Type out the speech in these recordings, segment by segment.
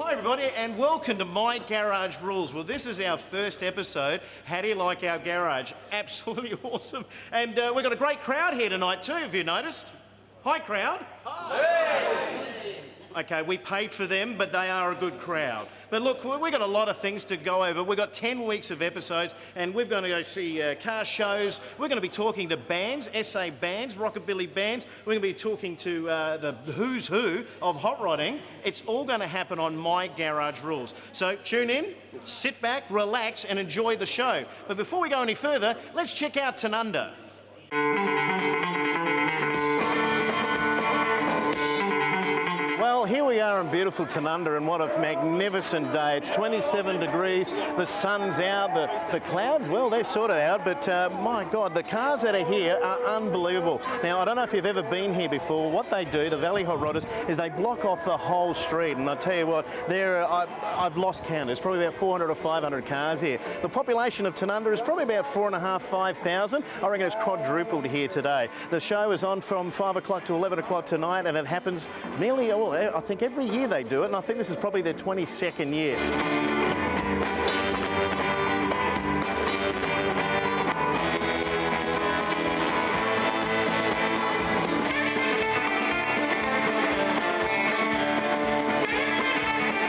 Hi everybody and welcome to My Garage Rules. Well, this is our first episode. How do you like our garage? Absolutely awesome. And we've got a great crowd here tonight too, have you noticed? Hi crowd. Hi. Hey. Okay, we paid for them, but they are a good crowd. But look, we've got a lot of things to go over. We've got 10 weeks of episodes, and we're going to go see car shows. We're going to be talking to bands, SA bands, rockabilly bands. We're going to be talking to the who's who of hot rodding. It's all going to happen on My Garage Rules. So tune in, sit back, relax, and enjoy the show. But before we go any further, let's check out Tanunda. Well, here we are in beautiful Tanunda, and what a magnificent day. It's 27 degrees, the sun's out, the clouds, well, they're sort of out, but my God, the cars that are here are unbelievable. Now, I don't know if you've ever been here before. What they do, the Valley Hot Rodders, is they block off the whole street, and I tell you what, I've lost count. There's probably about 400 or 500 cars here. The population of Tanunda is probably about 4,500, 5,000. I reckon it's quadrupled here today. The show is on from 5 o'clock to 11 o'clock tonight, and it happens nearly, I think every year they do it, and I think this is probably their 22nd year.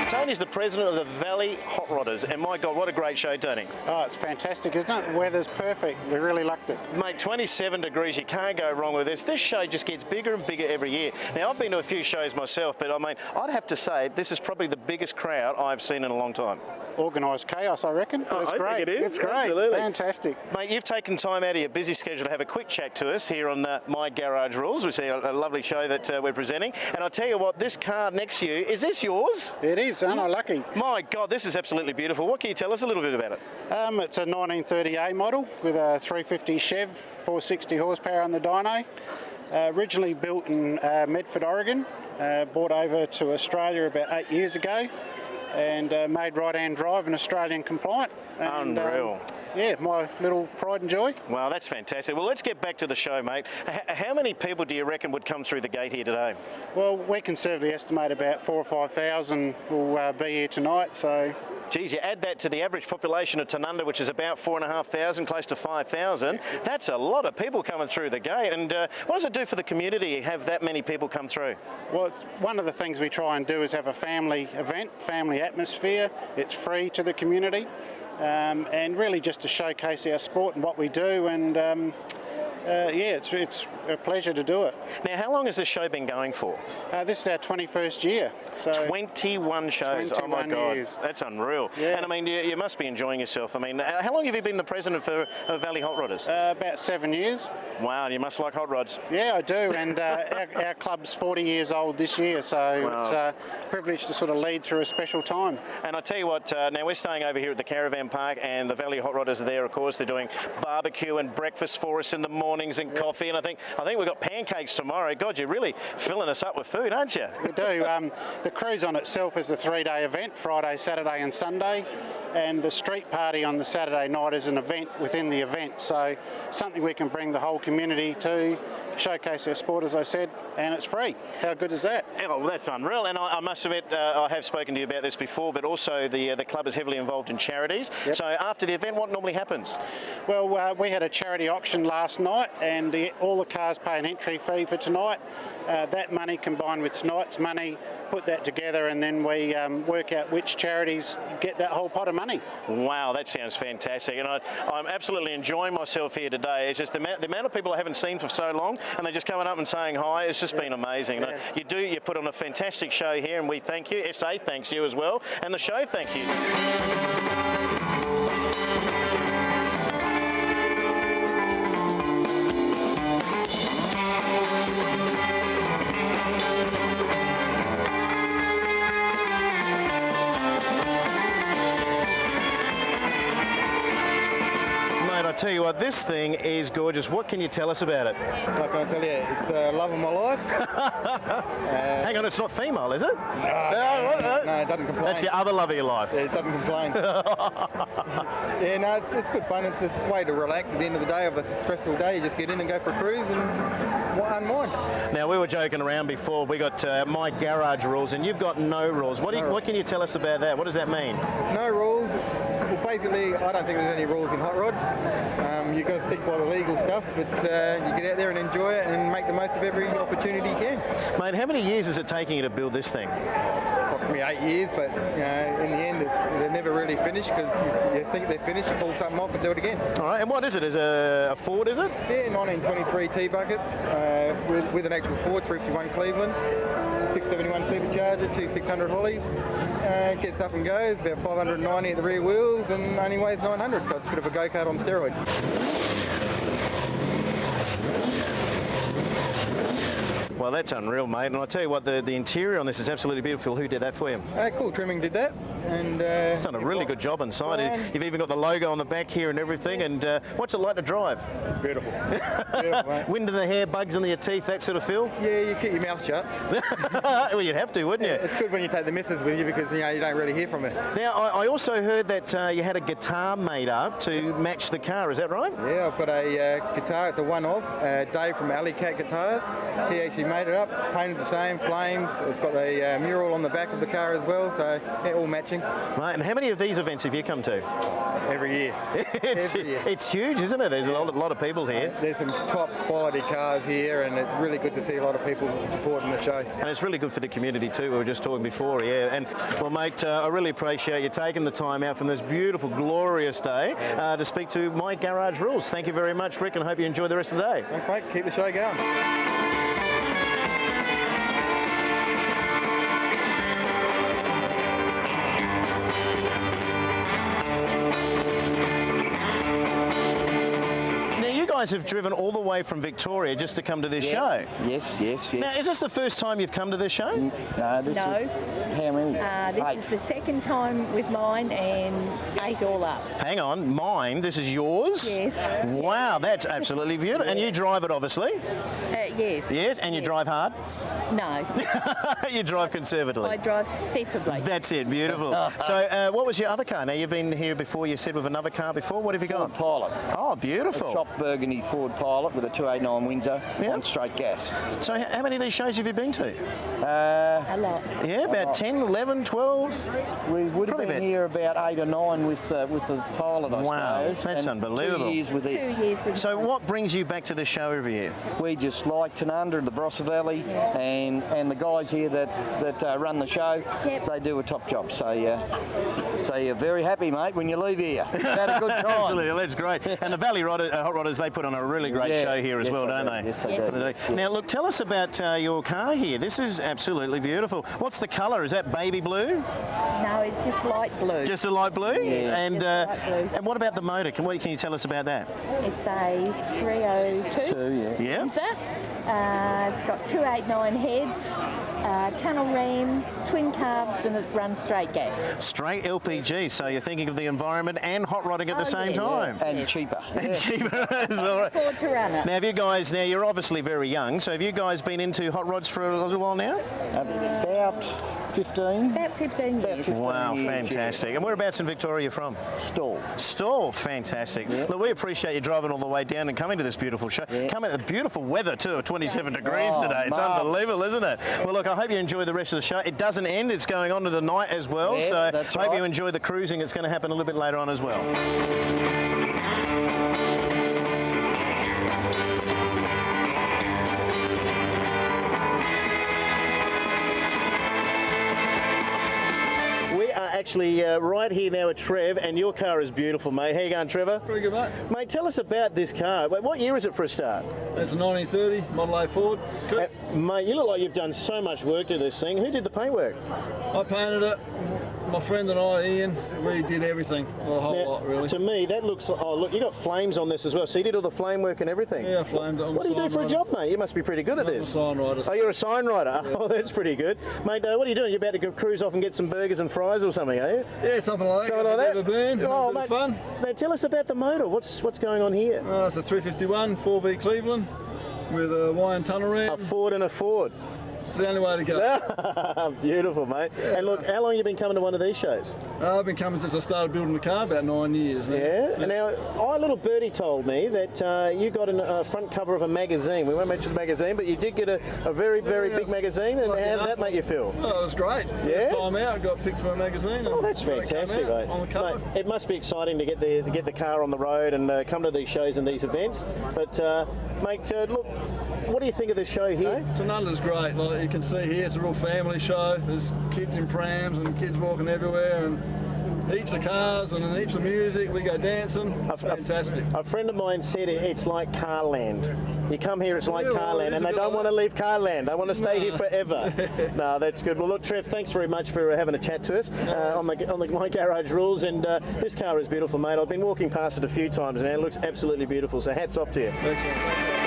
Tony's the president of the Valley Hot Rodders, and my God, what a great show, Tony. Oh, it's fantastic, isn't it? The weather's perfect. We really liked it. Mate, 27 degrees, you can't go wrong with this. This show just gets bigger and bigger every year. Now, I've been to a few shows myself, but I mean, I'd have to say this is probably the biggest crowd I've seen in a long time. Organised chaos, I reckon. Oh, it's I great. think it is. It's great. Absolutely. Fantastic. Mate, you've taken time out of your busy schedule to have a quick chat to us here on My Garage Rules, which is a lovely show that we're presenting. And I'll tell you what, this car next to you, is this yours? It is, aren't I lucky? My God, this is absolutely beautiful. What can you tell us a little bit about it? It's a 1930A model with a 350 Chev, 460 horsepower on the dyno. Originally built in Medford, Oregon. Brought over to Australia about 8 years ago. And made right-hand drive and Australian compliant. And, unreal. Yeah, my little pride and joy. Well, that's fantastic. Well, let's get back to the show, mate. How many people do you reckon would come through the gate here today? Well, we conservatively estimate about 4,000 or 5,000 will be here tonight, so... Geez, you add that to the average population of Tanunda, which is about 4,500, close to 5,000. That's a lot of people coming through the gate. And what does it do for the community, have that many people come through? Well, one of the things we try and do is have a family event, family atmosphere. It's free to the community. And really just to showcase our sport and what we do, and yeah, it's a pleasure to do it. Now, how long has this show been going for? This is our 21st year. So 21 shows. 21 oh my God, years. That's unreal. Yeah. And I mean, you must be enjoying yourself. I mean, how long have you been the president for Valley Hot Rodders? About 7 years. Wow, you must like hot rods. Yeah, I do, and our club's 40 years old this year, so wow. It's a privilege to sort of lead through a special time. And I tell you what, now we're staying over here at the Caravan Park, and the Valley Hot Rodders are there, of course. They're doing barbecue and breakfast for us in the mornings and coffee, and I think we've got pancakes tomorrow. God, you're really filling us up with food, aren't you? We do. The cruise on itself is a 3-day event, Friday, Saturday and Sunday, and the street party on the Saturday night is an event within the event, so something we can bring the whole community to, showcase our sport, as I said, and it's free. How good is that? Oh, well, that's unreal, and I must admit, I have spoken to you about this before, but also the club is heavily involved in charities. Yep. So after the event, what normally happens? Well, we had a charity auction last night, and all the cars pay an entry fee for tonight. That money combined with tonight's money, put that together, and then we work out which charities get that whole pot of money. Wow, that sounds fantastic, and I'm absolutely enjoying myself here today. It's just the amount of people I haven't seen for so long, and they're just coming up and saying hi. It's just been amazing. Yeah. You put on a fantastic show here, and we thank you. SA thanks you as well, and the show thank you. I tell you what, this thing is gorgeous. What can you tell us about it? What can I tell you? It's the love of my life. Hang on, it's not female, is it? No, it doesn't complain. That's the other love of your life. Yeah, it doesn't complain. Yeah, no, it's good fun. It's a way to relax at the end of the day of a stressful day. You just get in and go for a cruise and unwind. Now, we were joking around before. We got My Garage Rules, and you've got no rules. What can you tell us about that? What does that mean? No rules. Well, basically, I don't think there's any rules in hot rods. You've got to stick by the legal stuff, but you get out there and enjoy it and make the most of every opportunity you can. Mate, how many years is it taking you to build this thing? Approximately 8 years, but in the end, they're never really finished because you think they're finished, you pull something off and do it again. All right, and what is it? Is it a Ford, is it? Yeah, 1923 T-Bucket with an actual Ford 351 Cleveland. 671 supercharger, 2600 Hollies. Gets up and goes, about 590 at the rear wheels and only weighs 900, so it's a bit of a go-kart on steroids. Well, that's unreal, mate. And I'll tell you what, the interior on this is absolutely beautiful. Who did that for you? Cool Trimming did that. And it's done a really good job inside. You've even got the logo on the back here and everything. And what's it like to drive? Beautiful. Beautiful, mate. Wind in the hair, bugs in your teeth, that sort of feel? Yeah, you keep your mouth shut. Well, you'd have to, wouldn't you? It's good when you take the missus with you because you don't really hear from it. Now, I also heard that you had a guitar made up to match the car. Is that right? Yeah, I've got a guitar. It's a one-off. Dave from Alley Cat Guitars. He actually made it up, painted the same, flames. It's got a mural on the back of the car as well, so yeah, all matching. Right, and how many of these events have you come to? Every year. Every year. It's huge, isn't it? There's a lot of people here. There's some top quality cars here, and it's really good to see a lot of people supporting the show. And it's really good for the community too. We were just talking before, yeah. And well, mate, I really appreciate you taking the time out from this beautiful, glorious day to speak to My Garage Rules. Thank you very much, Rick, and I hope you enjoy the rest of the day. Okay, keep the show going. You guys have driven all the way from Victoria just to come to this show. Yes. Now, is this the first time you've come to this show? No. How many? This is the second time with mine and 8 all up. Hang on, mine, this is yours? Yes. Wow, that's absolutely beautiful. And you drive it, obviously? Yes. Yes, and you drive hard? No. You drive conservatively? I drive sensibly. That's it, beautiful. So what was your other car? Now, you've been here before, you said with another car before. What have you got? Pilot. Oh, beautiful. A chopped burgundy Ford Pilot with a 289 Windsor on straight gas. So how many of these shows have you been to? A lot. Yeah, about 10, 11, 12? We would have been here about 8 or 9 with the Pilot, I suppose. That's unbelievable. 2 years with this. 2 years. So what brings you back to the show every year? We just like Tanunda and the Barossa Valley and the guys here that run the show. Yep. They do a top job. So you're very happy, mate, when you leave here. You've had a good time. Absolutely, that's great. And the Valley Hot Rodders, they put on a really great show here as well, don't they? Yes, they do. Yes. Now, look, tell us about your car here. This is absolutely beautiful. What's the colour? Is that baby blue? No, it's just light blue. Just a light blue? Yeah. And, light blue. and what about the motor? Can you tell us about that? It's a 302. Yeah. Windsor. It's got 289 heads, tunnel ram, twin carbs, and it runs straight gas. Straight LPG, so you're thinking of the environment and hot rodding at the same time. And cheaper. And cheaper as well. I can afford to run it. Now, have you guys, you're obviously very young, so have you guys been into hot rods for a little while now? About 15. About 15 years. Wow, fantastic. And whereabouts in Victoria are you from? Stawell, fantastic. Yeah. Look, we appreciate you driving all the way down and coming to this beautiful show. Coming at the beautiful weather too, 27 degrees today. It's unbelievable, isn't it? Well, look, I hope you enjoy the rest of the show. It doesn't end, it's going on to the night as well, so I hope you enjoy the cruising. It's going to happen a little bit later on as well. Actually, right here now at Trev, and your car is beautiful, mate. How you going, Trevor? Pretty good, mate. Mate, tell us about this car. What year is it for a start? It's a 1930 Model A Ford. Good. Mate, you look like you've done so much work to this thing. Who did the paintwork? I painted it. My friend and I, Ian, we did everything. The whole lot, really. To me, that looks... Oh, look, you got flames on this as well. So you did all the flame work and everything? Yeah, I flamed it. What do you do for a job, mate? You must be pretty good at this. I'm a sign writer. Oh, you're a sign writer? Yeah. Oh, that's pretty good. Mate, what are you doing? You're about to go cruise off and get some burgers and fries or something, are you? Yeah, something like that. Something like that? A burn, oh, a bit mate, of fun. Now, tell us about the motor. What's going on here? It's a 351 4V Cleveland with a Y and tunnel ram. A Ford and a Ford. It's the only way to go. Beautiful, mate. And look, how long have you been coming to one of these shows? I've been coming since I started building the car, about 9 years now. Yeah. And now, our little birdie told me that you got a front cover of a magazine. We won't mention the magazine, but you did get a very, very big magazine. And how did that make you feel? Oh, it was great. First time out, got picked for a magazine. Oh, that's fantastic, mate. On the cover. Mate, it must be exciting to get the car on the road and come to these shows and these events. But, mate, look, what do you think of the show here? Tanunda's great. Like you can see here, it's a real family show. There's kids in prams and kids walking everywhere, and heaps of cars and heaps of music. We go dancing. Fantastic. A friend of mine said it's like Carland. You come here, it's like Carland, and they don't want to leave Carland. They want to stay here forever. No, that's good. Well, look, Trev, thanks very much for having a chat to us on the My Garage Rules. And this car is beautiful, mate. I've been walking past it a few times now. It looks absolutely beautiful. So hats off to you. Excellent.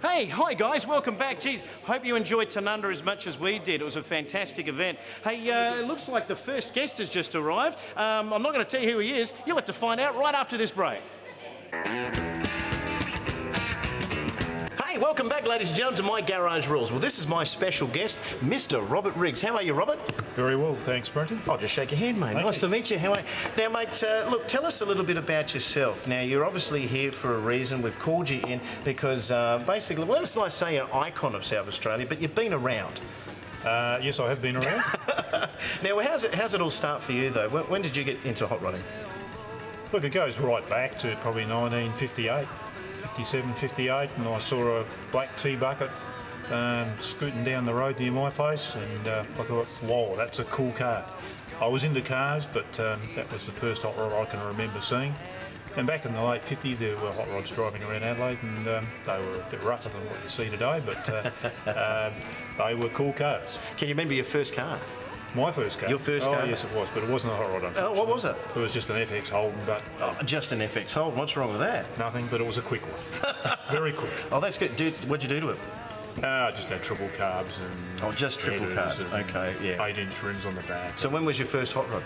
Hey, hi guys, welcome back. Geez, hope you enjoyed Tanunda as much as we did. It was a fantastic event. Hey, it looks like the first guest has just arrived. I'm not going to tell you who he is. You'll have to find out right after this break. Hey, welcome back, ladies and gentlemen, to My Garage Rules. Well, this is my special guest, Mr. Robert Riggs. How are you, Robert? Very well, thanks, Brenton. I'll just shake your hand, mate. Nice to meet you. How are you? Now, mate, look, tell us a little bit about yourself. Now, you're obviously here for a reason. We've called you in because, basically, well, let's not say an icon of South Australia, but you've been around. Yes, I have been around. Now, how's it all start for you, though? When did you get into hot rodding? Look, it goes right back to probably 1958. 57, 58, and I saw a black tea bucket scooting down the road near my place, and I thought, whoa, that's a cool car. I was into cars, but that was the first hot rod I can remember seeing. And back in the late 50s, there were hot rods driving around Adelaide, and they were a bit rougher than what you see today, but they were cool cars. Can you remember your first car? My first car? Your first car? Oh, yes, it was, but it wasn't a hot rod, unfortunately. Oh, what was it? It was just an FX Holden, but... Oh, just an FX Holden. What's wrong with that? Nothing, but it was a quick one. Very quick. Oh, that's good. What'd you do to it? Just had triple carbs and... Oh, just triple carbs. Okay, yeah. 8-inch rims on the back. So when was your first hot rod?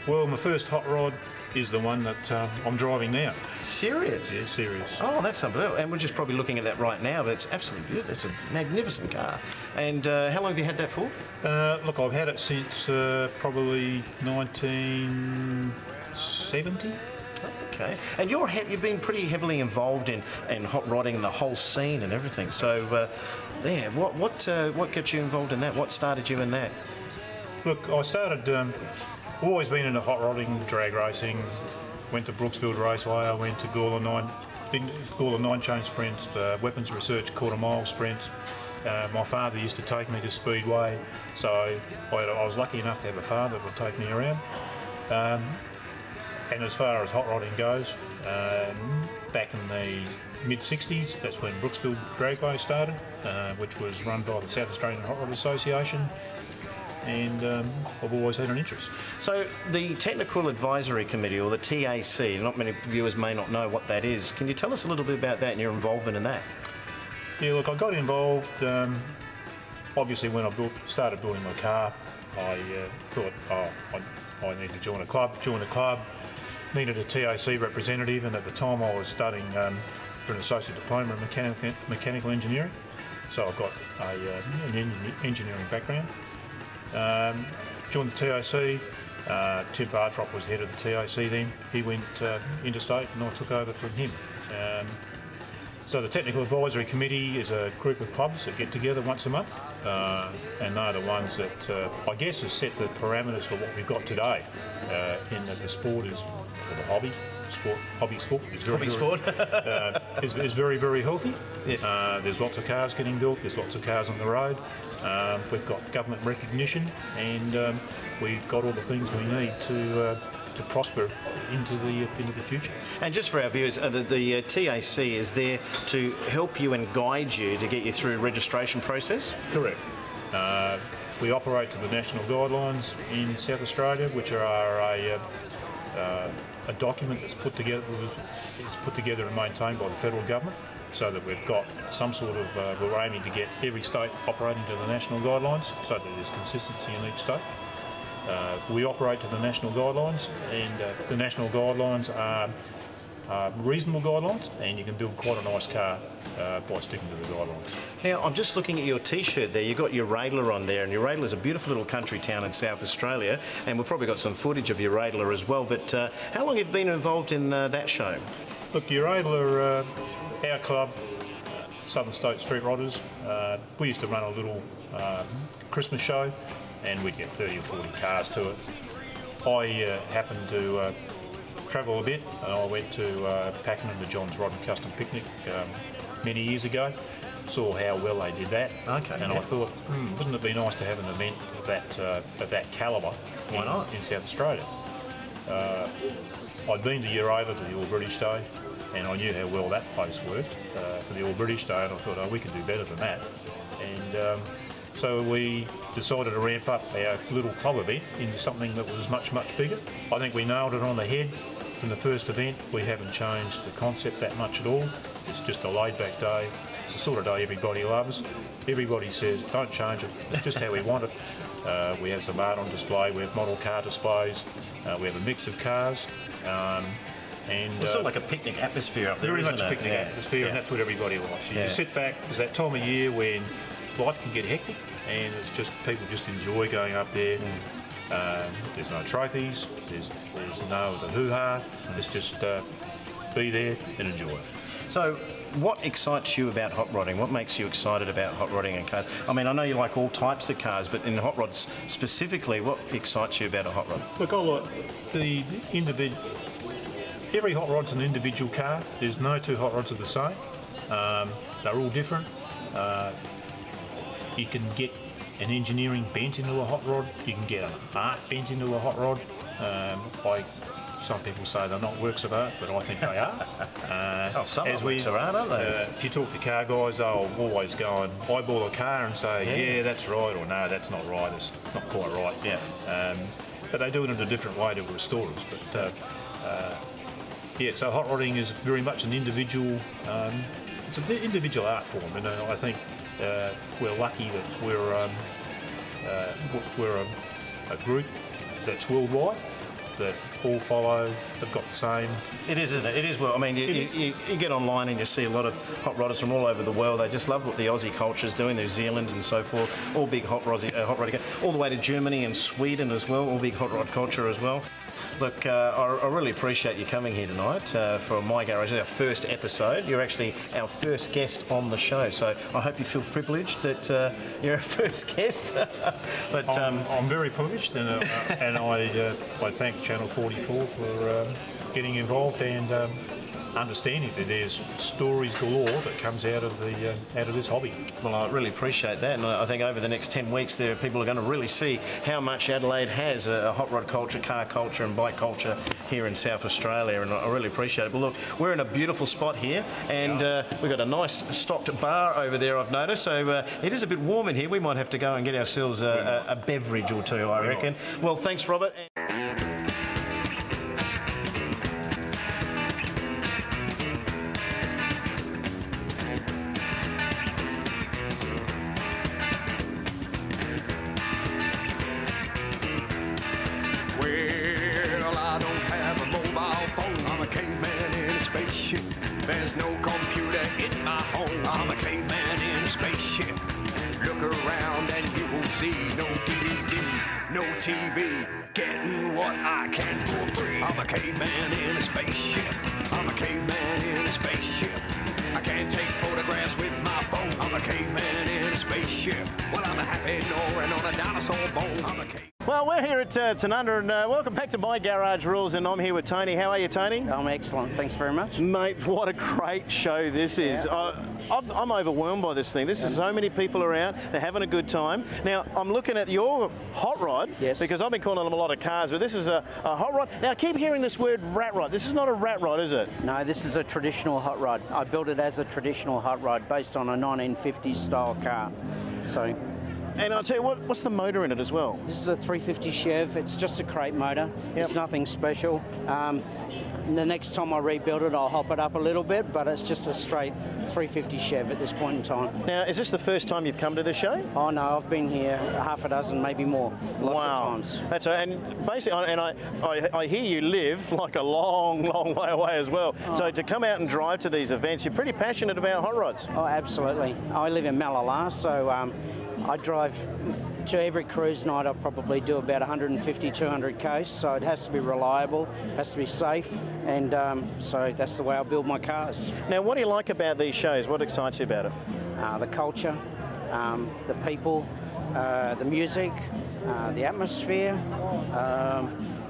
Well, my first hot rod is the one that I'm driving now. Serious? Yeah, serious. Oh, that's unbelievable. And we're just probably looking at that right now, but it's absolutely beautiful. It's a magnificent car. And how long have you had that for? Look, I've had it since probably 1970. Okay. And you've been pretty heavily involved in hot rodding and the whole scene and everything. So, yeah, what got you involved in that? What started you in that? Look, I started... always been into hot rodding, drag racing. Went to Brooksfield Raceway. I went to Gawler 9-chain sprints, weapons research quarter-mile sprints. My father used to take me to Speedway, so I was lucky enough to have a father that would take me around. And as far as hot rodding goes, back in the mid-60s, that's when Brooksfield Dragway started, which was run by the South Australian Hot Rod Association. And I've always had an interest. So the Technical Advisory Committee, or the TAC, not many viewers may not know what that is. Can you tell us a little bit about that and your involvement in that? Yeah, look, I got involved, obviously when I started building my car, I thought, I need to join a club, needed a TAC representative, and at the time I was studying for an associate diploma in mechanical engineering, so I've got an engineering background. Joined the TAC. Tim Bartrop was head of the TAC then. He went interstate and I took over from him. So the Technical Advisory Committee is a group of clubs that get together once a month, and they're the ones that I guess has set the parameters for what we've got today. In that the sport is, or the hobby sport is very, very healthy. Yes. There's lots of cars getting built. There's lots of cars on the road. We've got government recognition, and we've got all the things we need to prosper into the future. And just for our viewers, the TAC is there to help you and guide you to get you through a registration process? Correct. We operate to the national guidelines in South Australia, which are a document that's put together and maintained by the federal government, so that we've got some sort of we're aiming to get every state operating to the national guidelines, so that there's consistency in each state. We operate to the national guidelines, and the national guidelines are reasonable guidelines, and you can build quite a nice car by sticking to the guidelines. Now, I'm just looking at your T-shirt there. You've got Uradler on there, and Uradler is a beautiful little country town in South Australia, and we've probably got some footage of Uradler as well. But how long have you been involved in that show? Look, Uradler, our club, Southern State Street Rodders, we used to run a little Christmas show, and we'd get 30 or 40 cars to it. I happened to travel a bit, and I went to Pakenham to John's Rod and Custom Picnic many years ago. Saw how well they did that, and I thought, wouldn't it be nice to have an event of that calibre in South Australia? I'd been to Uradler, to the All British Day, and I knew how well that place worked for the All British Day, and I thought, we could do better than that. And so we decided to ramp up our little club event into something that was much, much bigger. I think we nailed it on the head from the first event. We haven't changed the concept that much at all. It's just a laid-back day. It's the sort of day everybody loves. Everybody says, don't change it, it's just how we want it. We have some art on display, we have model car displays, we have a mix of cars. And it's sort of like a picnic atmosphere up there, very isn't much a picnic atmosphere, and that's what everybody likes. You just sit back. It's that time of year when life can get hectic, and it's just people just enjoy going up there. There's no trophies, there's no the hoo-ha. It's just be there and enjoy it. So, what excites you about hot rodding? What makes you excited about hot rodding and cars? I mean, I know you like all types of cars, but in hot rods specifically, what excites you about a hot rod? Look, I like the individual. Every hot rod's an individual car. There's no two hot rods are the same. They're all different. You can get an engineering bent into a hot rod. You can get an art bent into a hot rod. Some people say they're not works of art, but I think they are. Some are works of art, aren't they? If you talk to car guys, they'll always go and eyeball a car and say, yeah, that's right, or no, that's not right, it's not quite right. Yeah. But they do it in a different way to restorers. But so hot rodding is very much an individual. It's an individual art form, and I think we're lucky that we're a group that's worldwide, that all follow, have got the same. It is, isn't it? It is. Well, I mean, you get online and you see a lot of hot rodders from all over the world. They just love what the Aussie culture is doing, New Zealand and so forth. All big hot rodding, all the way to Germany and Sweden as well. All big hot rod culture as well. Look, I really appreciate you coming here tonight for My Garage. It's our first episode. You're actually our first guest on the show, so I hope you feel privileged that you're our first guest. But I'm very privileged, and I thank Channel 44 for getting involved and understanding that there's stories galore that comes out of this hobby. Well, I really appreciate that, and I think over the next 10 weeks there, people are going to really see how much Adelaide has a hot rod culture, car culture and bike culture here in South Australia, and I really appreciate it. But look, we're in a beautiful spot here, and we've got a nice stocked bar over there, I've noticed, so it is a bit warm in here. We might have to go and get ourselves a beverage or two, I reckon. Well, thanks, Robert. There's no computer in my home. I'm a caveman in a spaceship. Look around and you won't see no DVD, no TV. Getting what I can for free. I'm a caveman in a spaceship. I'm a caveman in a spaceship. I can't take photographs with my phone. I'm a caveman in a spaceship. Well, I'm a happy Norin on a dinosaur bone. I'm a caveman. Well, we're here at Tanunda, and welcome back to My Garage Rules, and I'm here with Tony. How are you, Tony? I'm excellent, thanks very much. Mate, what a great show this is. I'm overwhelmed by this thing. This is so many people around, they're having a good time. Now, I'm looking at your hot rod, because I've been calling them a lot of cars, but this is a hot rod. Now, I keep hearing this word rat rod. This is not a rat rod, is it? No, this is a traditional hot rod. I built it as a traditional hot rod based on a 1950s style car. So And I'll tell you what's the motor in it as well? This is a 350 Chev. It's just a crate motor. It's nothing special. The next time I rebuild it, I'll hop it up a little bit, but it's just a straight 350 Chev at this point in time. Now, is this the first time you've come to this show? Oh no, I've been here half a dozen, maybe more, lots of times. That's right. And basically, and I hear you live like a long, long way away as well. So to come out and drive to these events, you're pretty passionate about hot rods. Oh, absolutely. I live in Malala, so I drive to every cruise night. I probably do about 150, 200 coasts, so it has to be reliable, has to be safe, and so that's the way I build my cars. Now, what do you like about these shows? What excites you about it? The culture, the people, the music, the atmosphere.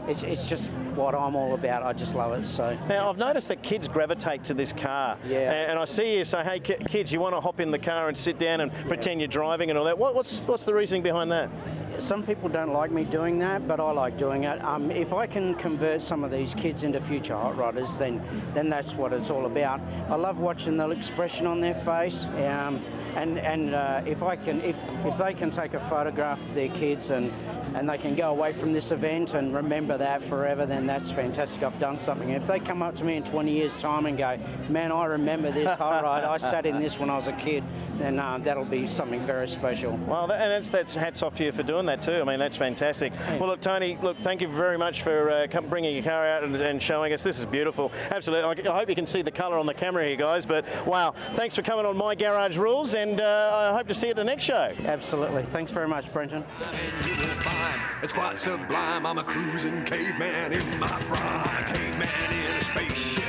It's just what I'm all about. I just love it. So now I've noticed that kids gravitate to this car. Yeah. And I see you say, hey kids, you want to hop in the car and sit down and pretend you're driving and all that. What's the reasoning behind that? Some people don't like me doing that, but I like doing it. If I can convert some of these kids into future hot rodders, then that's what it's all about. I love watching the expression on their face, and if they can take a photograph of their kids and they can go away from this event and remember that forever, then that's fantastic. I've done something. If they come up to me in 20 years' time and go, man, I remember this hot rod, I sat in this when I was a kid, then that'll be something very special. Well, that's hats off to you for doing that too. I mean, that's fantastic. Well, look, Tony, thank you very much for bringing your car out and showing us. This is beautiful. Absolutely. I hope you can see the colour on the camera here, guys. But wow, thanks for coming on My Garage Rules, and I hope to see you at the next show. Absolutely. Thanks very much, Brenton. It's quite sublime. I'm a cruising caveman in my prime. I'm a caveman in a spaceship.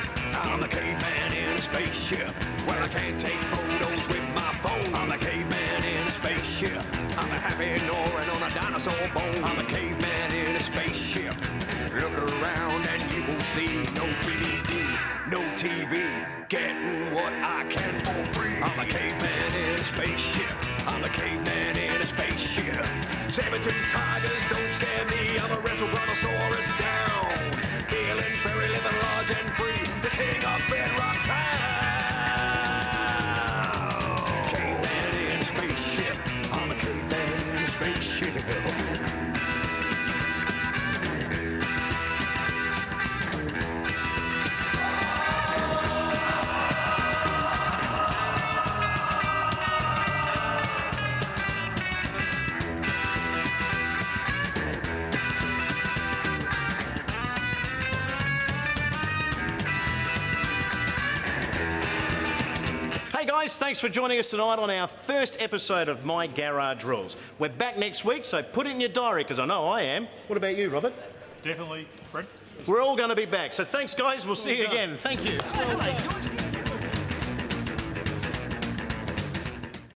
I'm a caveman in a spaceship. Well, I can't take photos with my phone. I'm a caveman in a spaceship. I'm a happy Norin on a dinosaur bone. I'm a caveman in a spaceship. Look around and you will see no DVD, no TV. Getting what I can for free. I'm a caveman in a spaceship. I'm a caveman in a spaceship. Saber-toothed tigers don't scare me. I'm a wrestle brontosaurus down. Feeling very living large and free. The king of bedrock town. Caveman in a spaceship. I'm a caveman in a spaceship. Hey guys, thanks for joining us tonight on our first episode of My Garage Rules. We're back next week, so put it in your diary, because I know I am. What about you, Robert? Definitely, Brent. We're all going to be back. So thanks, guys. We'll see you again. Thank you.